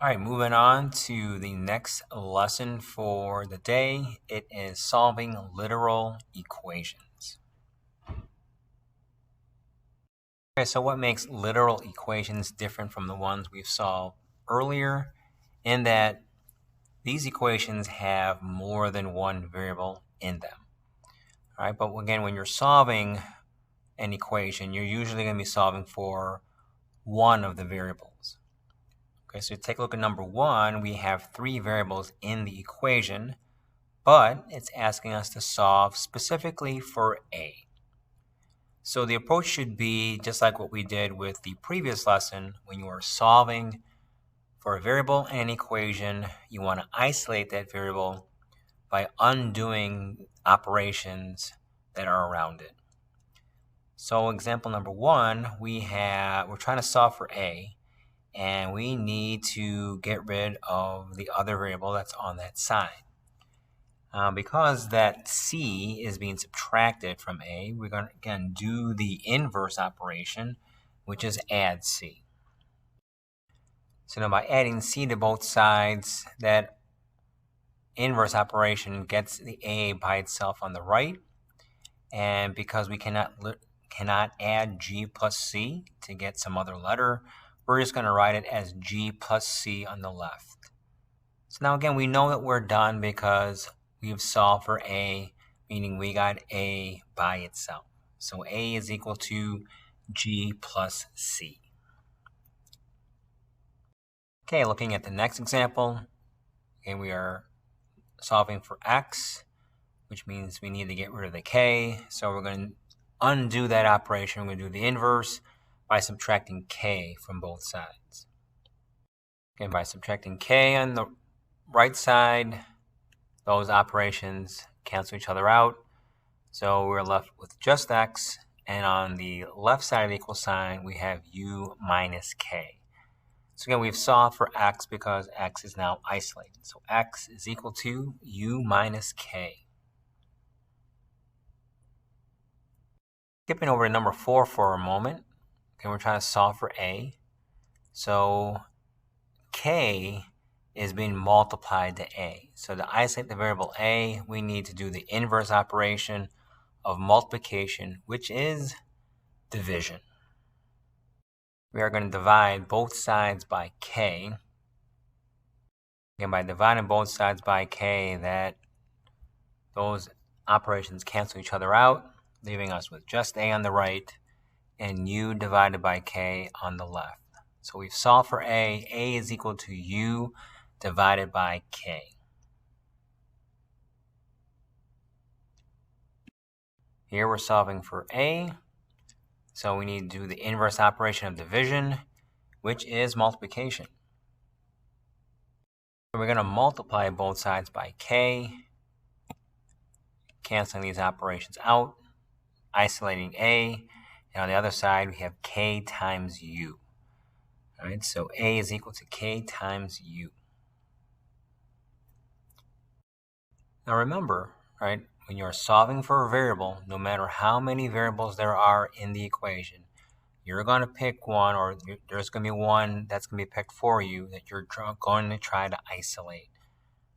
All right, moving on to the next lesson for the day. It is solving literal equations. Okay, so what makes literal equations different from the ones we've solved earlier? In that these equations have more than one variable in them. All right, but again, when you're solving an equation, you're usually going to be solving for one of the variables. Okay, so take a look at number one. We have three variables in the equation, but it's asking us to solve specifically for A. So the approach should be just like what we did with the previous lesson. When you are solving for a variable in an equation, you want to isolate that variable by undoing operations that are around it. So example number one, we're trying to solve for A, and we need to get rid of the other variable that's on that side. Because that C is being subtracted from A, we're going to again do the inverse operation, which is add C. So now by adding C to both sides, that inverse operation gets the A by itself on the right. And because we cannot add G plus C to get some other letter, we're just going to write it as G plus C on the left. So now again, we know that we're done because we've solved for A, meaning we got A by itself. So A is equal to G plus C. Okay, looking at the next example, okay, we are solving for X, which means we need to get rid of the K. So we're going to undo that operation. We're going to do the inverse by subtracting K from both sides. Again, by subtracting K on the right side, those operations cancel each other out. So we're left with just X, and on the left side of the equal sign, we have U minus K. So again, we've solved for X because X is now isolated. So X is equal to U minus K. Skipping over to number 4 for a moment. Okay, we're trying to solve for A. So K is being multiplied to A. So to isolate the variable A, we need to do the inverse operation of multiplication, which is division. We are going to divide both sides by K. Again, by dividing both sides by K, those operations cancel each other out, leaving us with just A on the right and U divided by K on the left. So we've solved for A. A is equal to U divided by K. Here we're solving for A, so we need to do the inverse operation of division, which is multiplication. So we're going to multiply both sides by K, canceling these operations out, isolating A, and on the other side we have K times U. All right, so A is equal to K times U. Now remember, right, when you're solving for a variable, no matter how many variables there are in the equation, you're going to pick one, or there's going to be one that's going to be picked for you that you're going to try to isolate.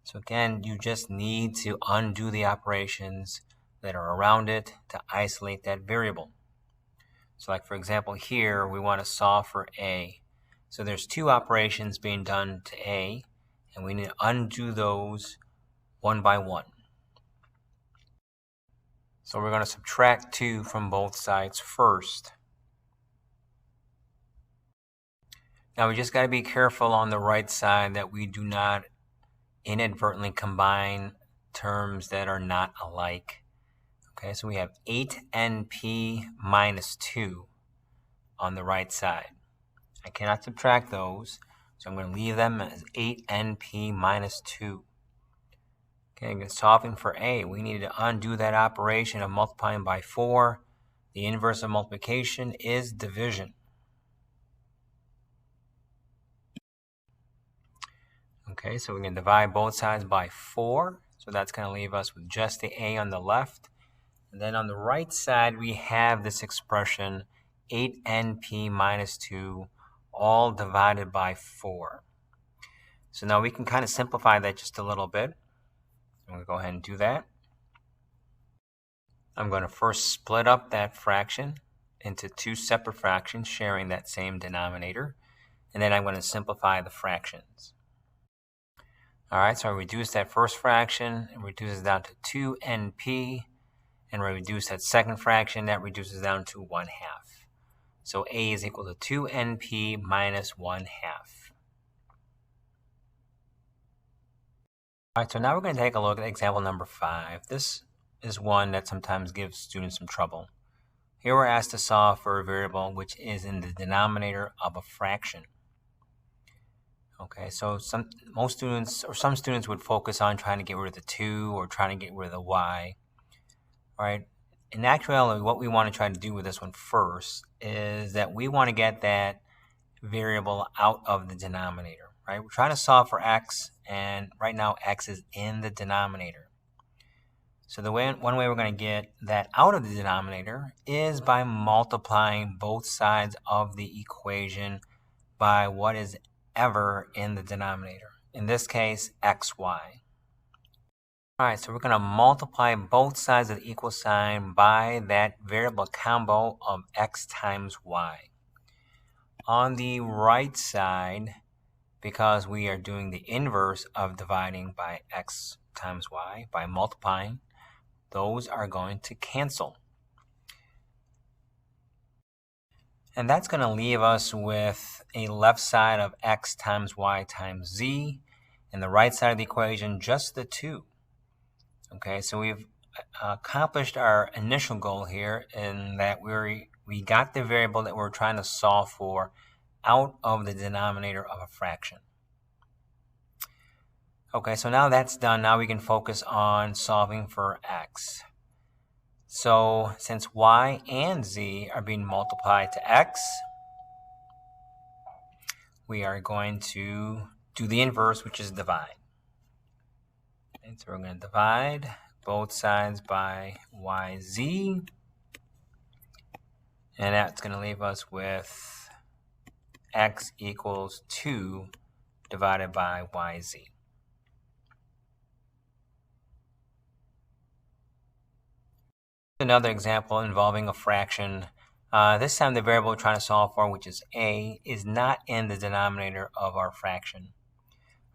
So again, you just need to undo the operations that are around it to isolate that variable. So like for example here, we want to solve for A. So there's two operations being done to A, and we need to undo those one by one. So we're going to subtract 2 from both sides first. Now we just got to be careful on the right side that we do not inadvertently combine terms that are not alike. Okay, so we have 8np minus 2 on the right side. I cannot subtract those, so I'm going to leave them as 8np minus 2. Okay, solving for A, we need to undo that operation of multiplying by 4. The inverse of multiplication is division. Okay, so we're going to divide both sides by 4. So that's going to leave us with just the A on the left. And then on the right side, we have this expression 8np minus 2, all divided by 4. So now we can kind of simplify that just a little bit. I'm going to go ahead and do that. I'm going to first split up that fraction into two separate fractions sharing that same denominator, and then I'm going to simplify the fractions. All right, so I reduce that first fraction, it reduces down to 2np, and we reduce that second fraction, that reduces down to 1/2. So a is equal to 2np minus 1/2. All right, so now we're going to take a look at example number 5. This is one that sometimes gives students some trouble. Here we're asked to solve for a variable which is in the denominator of a fraction. Okay, so some students would focus on trying to get rid of the 2 or trying to get rid of the y. All right, in actuality, what we want to try to do with this one first is that we want to get that variable out of the denominator, right? We're trying to solve for x, and right now x is in the denominator. So one way we're going to get that out of the denominator is by multiplying both sides of the equation by what is ever in the denominator. In this case, xy. All right, so we're going to multiply both sides of the equal sign by that variable combo of x times y. On the right side, because we are doing the inverse of dividing by x times y, by multiplying, those are going to cancel. And that's going to leave us with a left side of x times y times z, and the right side of the equation just the 2. Okay, so we've accomplished our initial goal here in that we got the variable that we're trying to solve for out of the denominator of a fraction. Okay, so now that's done. Now we can focus on solving for x. So since y and z are being multiplied to x, we are going to do the inverse, which is divide. And so we're going to divide both sides by yz, and that's going to leave us with x equals 2 divided by yz. Another example involving a fraction. This time the variable we're trying to solve for, which is a, is not in the denominator of our fraction.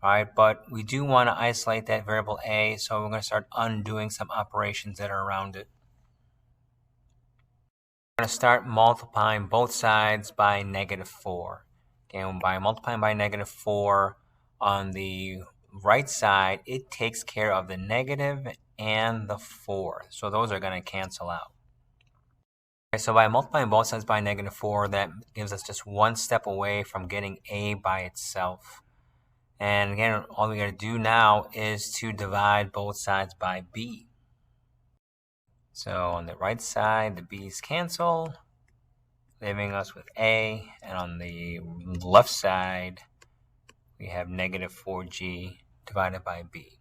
All right, but we do want to isolate that variable a, so we're going to start undoing some operations that are around it. We're going to start multiplying both sides by -4. And by multiplying by -4 on the right side, it takes care of the negative and the 4. So those are going to cancel out. Okay, so by multiplying both sides by -4, that gives us just one step away from getting a by itself. And again, all we got to do now is to divide both sides by b. So on the right side, the b's cancel, leaving us with a. And on the left side, we have -4g divided by b.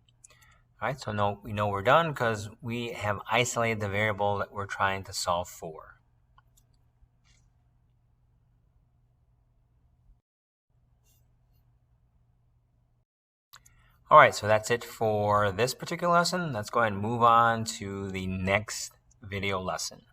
All right, so we know we're done because we have isolated the variable that we're trying to solve for. All right, so that's it for this particular lesson. Let's go ahead and move on to the next video lesson.